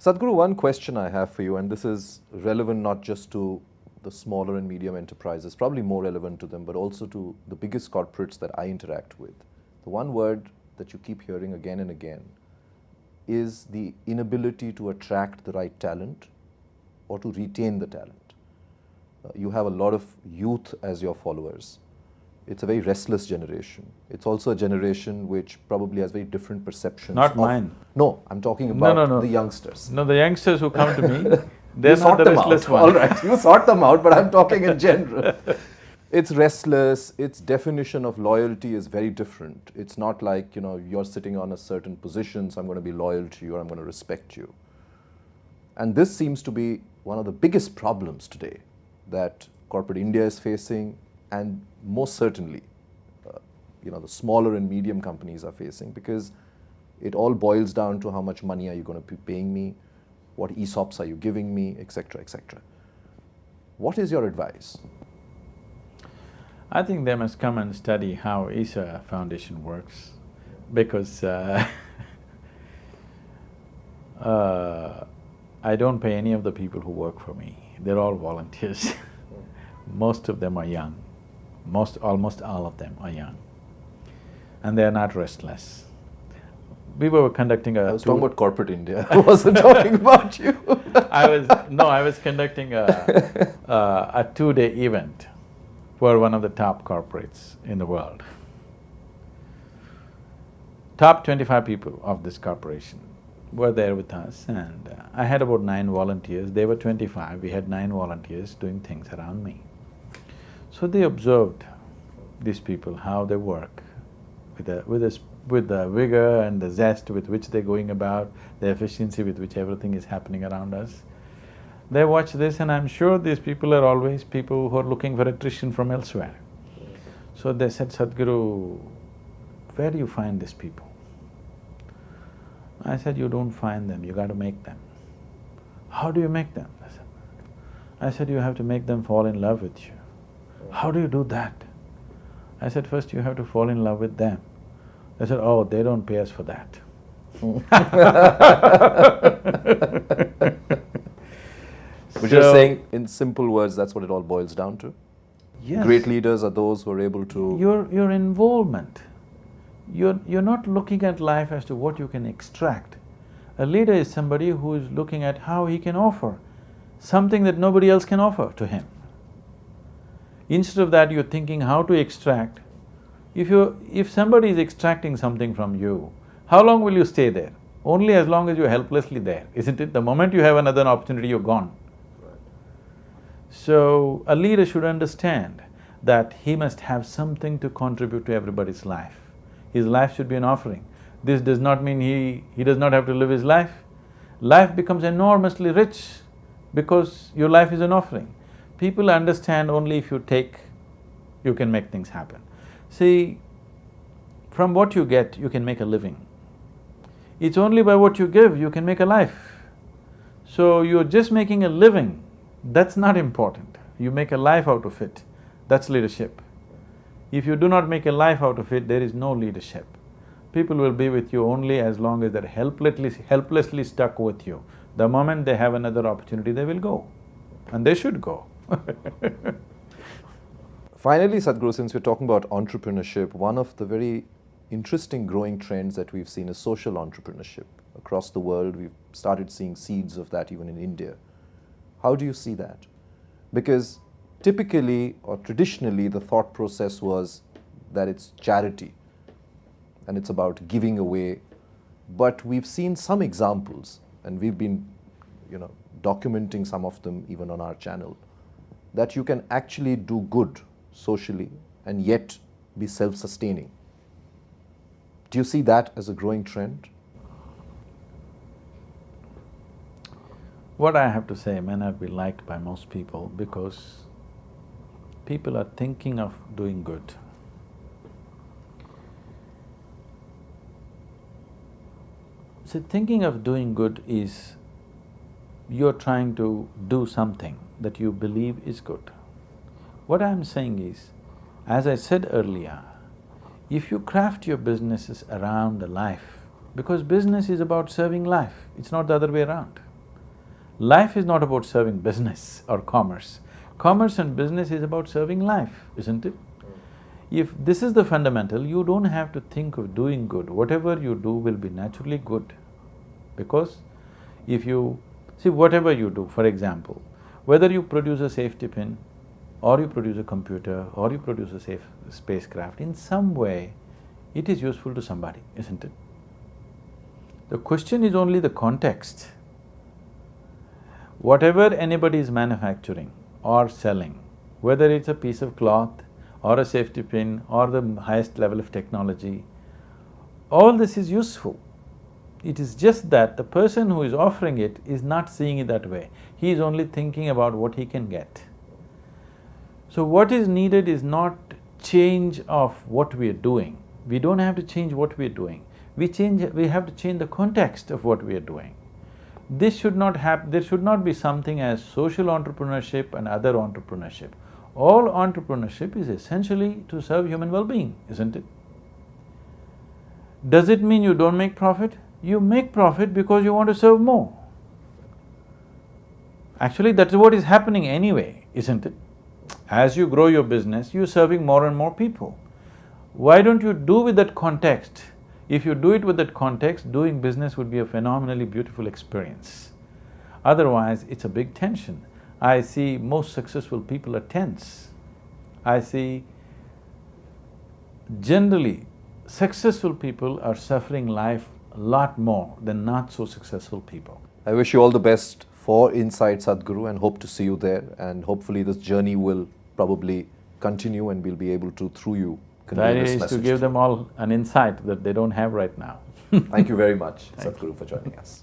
Sadhguru, one question I have for you, and this is relevant not just to the smaller and medium enterprises, probably more relevant to them, but also to the biggest corporates that I interact with. The one word that you keep hearing again and again is the inability to attract the right talent or to retain the talent. You have a lot of youth as your followers. It's a very restless generation. It's also a generation which probably has very different perceptions. Not mine. No, I'm talking about No. the youngsters. No, the youngsters who come to me, they're You not sort the them restless out. ones. All right, you sort them out, but I'm talking in general. It's restless. Its definition of loyalty is very different. It's not like, you're sitting on a certain position, so I'm going to be loyal to you or I'm going to respect you. And this seems to be one of the biggest problems today that corporate India is facing, and most certainly, the smaller and medium companies are facing, because it all boils down to how much money are you going to be paying me, what ESOPs are you giving me, etc., etc. What is your advice? I think they must come and study how ISA Foundation works, because I don't pay any of the people who work for me. They're all volunteers. Most of them are young. Almost all of them are young. And they are not restless. We were conducting a… I was talking about corporate India. I wasn't talking about you. I was conducting a two-day event for one of the top corporates in the world. Top 25 people of this corporation were there with us, and I had about 9 volunteers. They were 25, we had 9 volunteers doing things around me. So they observed these people, how they work, with the vigor and the zest with which they're going about, the efficiency with which everything is happening around us. They watch this, and I'm sure these people are always people who are looking for attrition from elsewhere. So they said, Sadhguru, where do you find these people? I said, you don't find them, you got to make them. How do you make them? I said, you have to make them fall in love with you. How do you do that? I said, first you have to fall in love with them. They said, oh, they don't pay us for that. But you're saying, in simple words, that's what it all boils down to? Yes. Great leaders are those who are able to… Your involvement. You're not looking at life as to what you can extract. A leader is somebody who is looking at how he can offer something that nobody else can offer to him. Instead of that, you're thinking how to extract. If somebody is extracting something from you, how long will you stay there? Only as long as you're helplessly there, isn't it? The moment you have another opportunity, you're gone. So, a leader should understand that he must have something to contribute to everybody's life. His life should be an offering. This does not mean he does not have to live his life. Life becomes enormously rich because your life is an offering. People understand only if you take, you can make things happen. See, from what you get, you can make a living. It's only by what you give, you can make a life. So you're just making a living, that's not important. You make a life out of it, that's leadership. If you do not make a life out of it, there is no leadership. People will be with you only as long as they're helplessly stuck with you. The moment they have another opportunity, they will go. And they should go. Finally, Sadhguru, since we're talking about entrepreneurship, one of the very interesting growing trends that we've seen is social entrepreneurship. Across the world, we've started seeing seeds of that even in India. How do you see that? Because typically or traditionally, the thought process was that it's charity and it's about giving away. But we've seen some examples, and we've been, documenting some of them even on our channel, that you can actually do good socially and yet be self-sustaining. Do you see that as a growing trend? What I have to say may not be liked by most people because people are thinking of doing good. See, thinking of doing good is you're trying to do something that you believe is good. What I'm saying is, as I said earlier, if you craft your businesses around the life, because business is about serving life, it's not the other way around. Life is not about serving business or commerce. Commerce and business is about serving life, isn't it? If this is the fundamental, you don't have to think of doing good. Whatever you do will be naturally good. Because if you… see, whatever you do, for example, whether you produce a safety pin, or you produce a computer, or you produce a safe spacecraft, in some way, it is useful to somebody, isn't it? The question is only the context. Whatever anybody is manufacturing or selling, whether it's a piece of cloth or a safety pin or the highest level of technology, all this is useful. It is just that the person who is offering it is not seeing it that way. He is only thinking about what he can get. So what is needed is not change of what we are doing. We don't have to change what we are doing. We have to change the context of what we are doing. This should not there should not be something as social entrepreneurship and other entrepreneurship. All entrepreneurship is essentially to serve human well-being, isn't it? Does it mean you don't make profit? You make profit because you want to serve more. Actually, that's what is happening anyway, isn't it? As you grow your business, you're serving more and more people. Why don't you do with that context? If you do it with that context, doing business would be a phenomenally beautiful experience. Otherwise, it's a big tension. I see most successful people are tense. I see generally successful people are suffering life a lot more than not so successful people. I wish you all the best for Inside Sadhguru and hope to see you there, and hopefully this journey will probably continue and we'll be able to, through you, The convey idea this is to message give them all an insight that they don't have right now. Thank you very much, Sadhguru, for joining us.